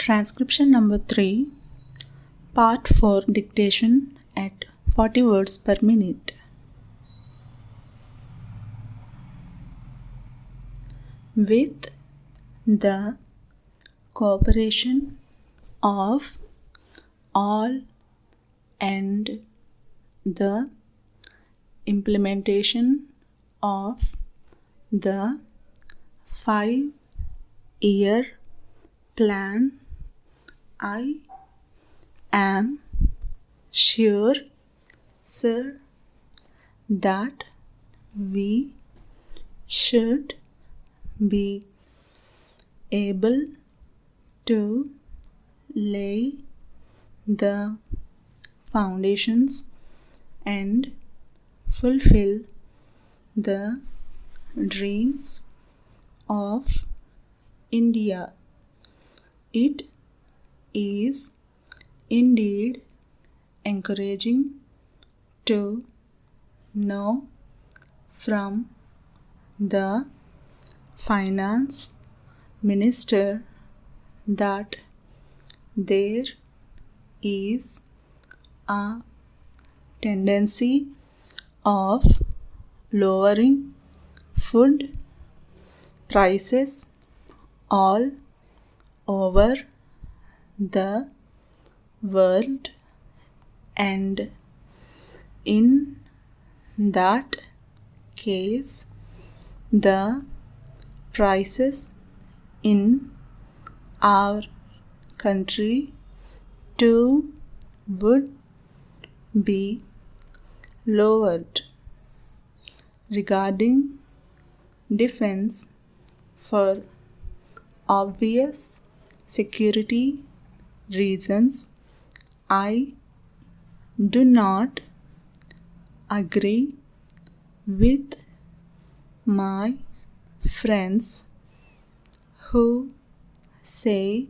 Transcription number 3, Part 4 Dictation at 40 words per minute. With the cooperation of all and the implementation of the 5-year plan, I am sure, sir, that we should be able to lay the foundations and fulfill the dreams of India. It is indeed encouraging to know from the finance minister that there is a tendency of lowering food prices all over the world, and in that case the prices in our country too would be lowered. Regarding defense, for obvious security reasons, I do not agree with my friends who say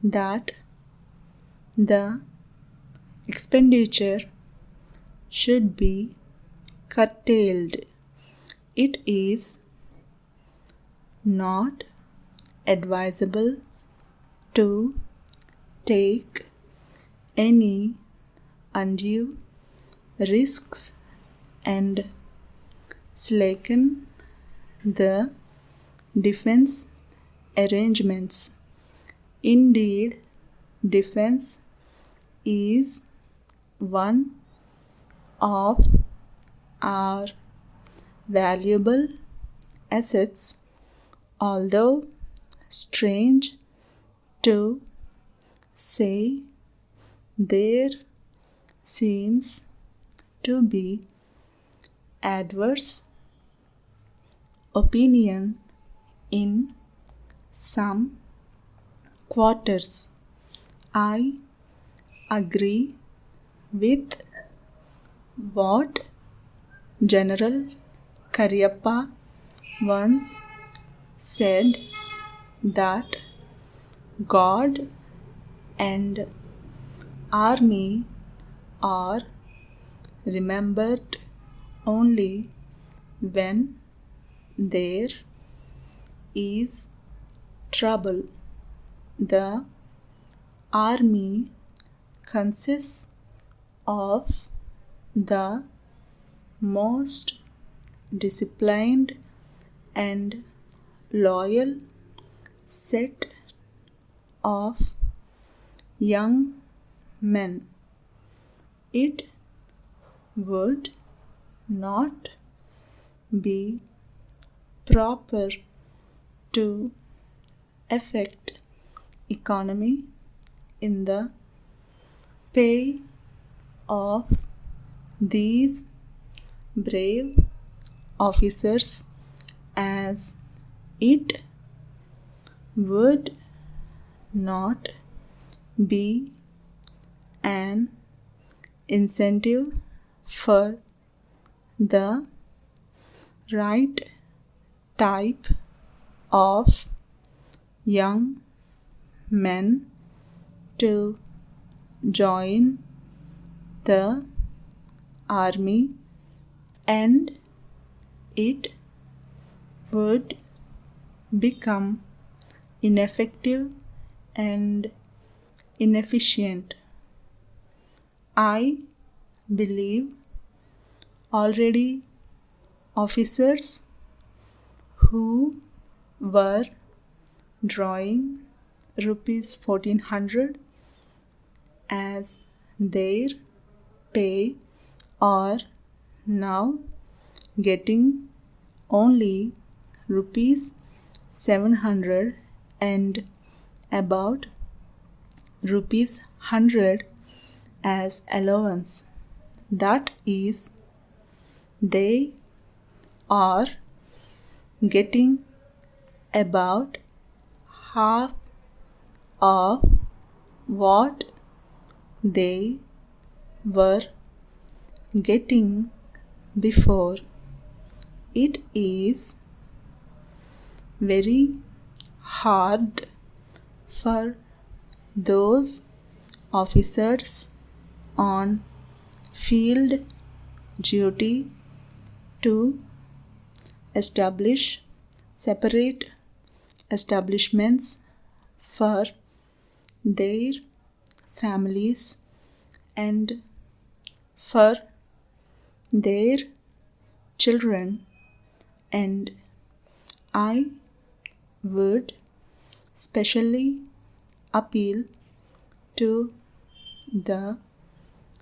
that the expenditure should be curtailed. It is not advisable to take any undue risks and slacken the defense arrangements. Indeed, defense is one of our valuable assets, although strange to say, there seems to be adverse opinion in some quarters. I agree with what General Cariappa once said, that God and army are remembered only when there is trouble. The army consists of the most disciplined and loyal set of young men. It would not be proper to affect economy in the pay of these brave officers, as it would not be an incentive for the right type of young men to join the army, and it would become ineffective and inefficient. I believe already officers who were drawing rupees 1400 as their pay are now getting only rupees 700 and about rupees 100 as allowance. That is, they are getting about half of what they were getting before. It is very hard for those officers on field duty to establish separate establishments for their families and for their children, and I would specially appeal to the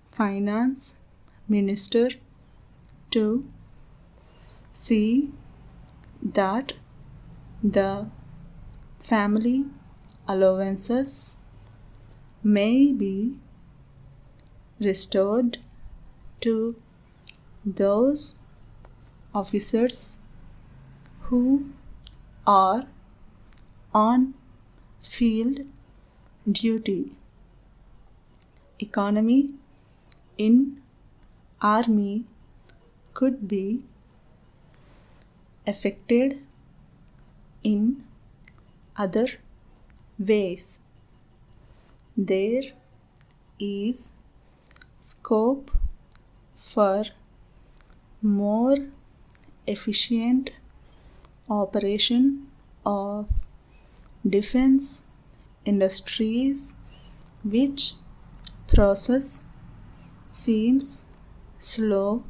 finance minister to see that the family allowances may be restored to those officers who are on field duty. Economy in army could be affected in other ways. There is scope for more efficient operation of defense industries, which process seems slow,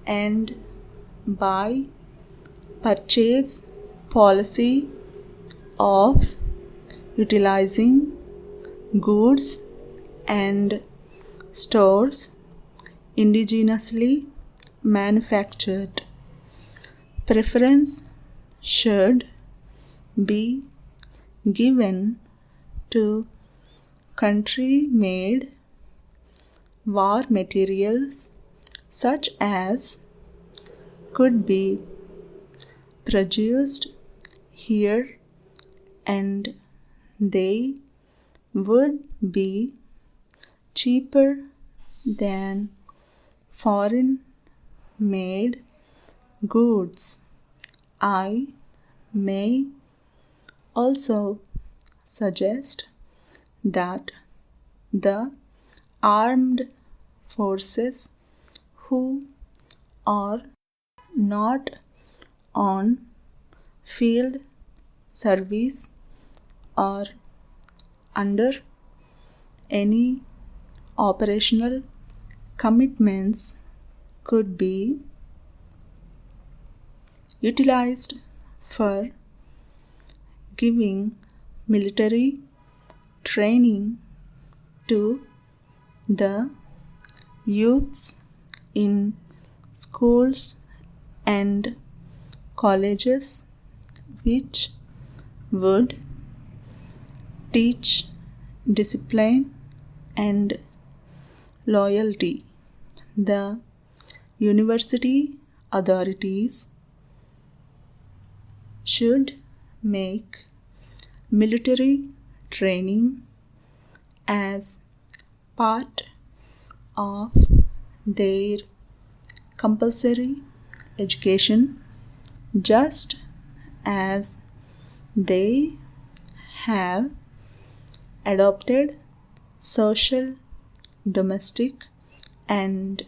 and by purchase policy of utilizing goods and stores indigenously manufactured. Preference should be given to country-made war materials such as could be produced here, and they would be cheaper than foreign made goods. I may also suggest that the armed forces who are not on field service or under any operational commitments could be utilized for giving military training to the youths in schools and colleges, which would teach discipline and loyalty. The university authorities should make military training as part of their compulsory education, just as they have adopted social, domestic, and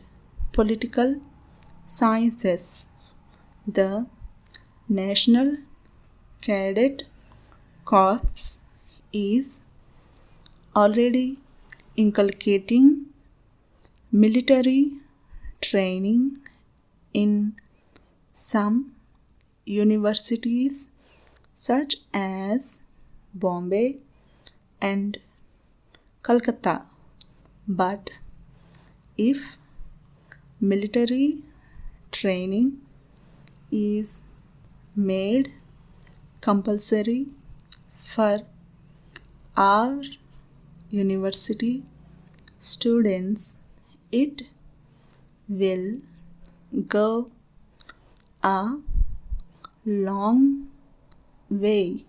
political sciences. The National Cadet Corps is already inculcating military training in some universities such as Bombay and Calcutta. But if military training is made compulsory for our university students, it will go a long way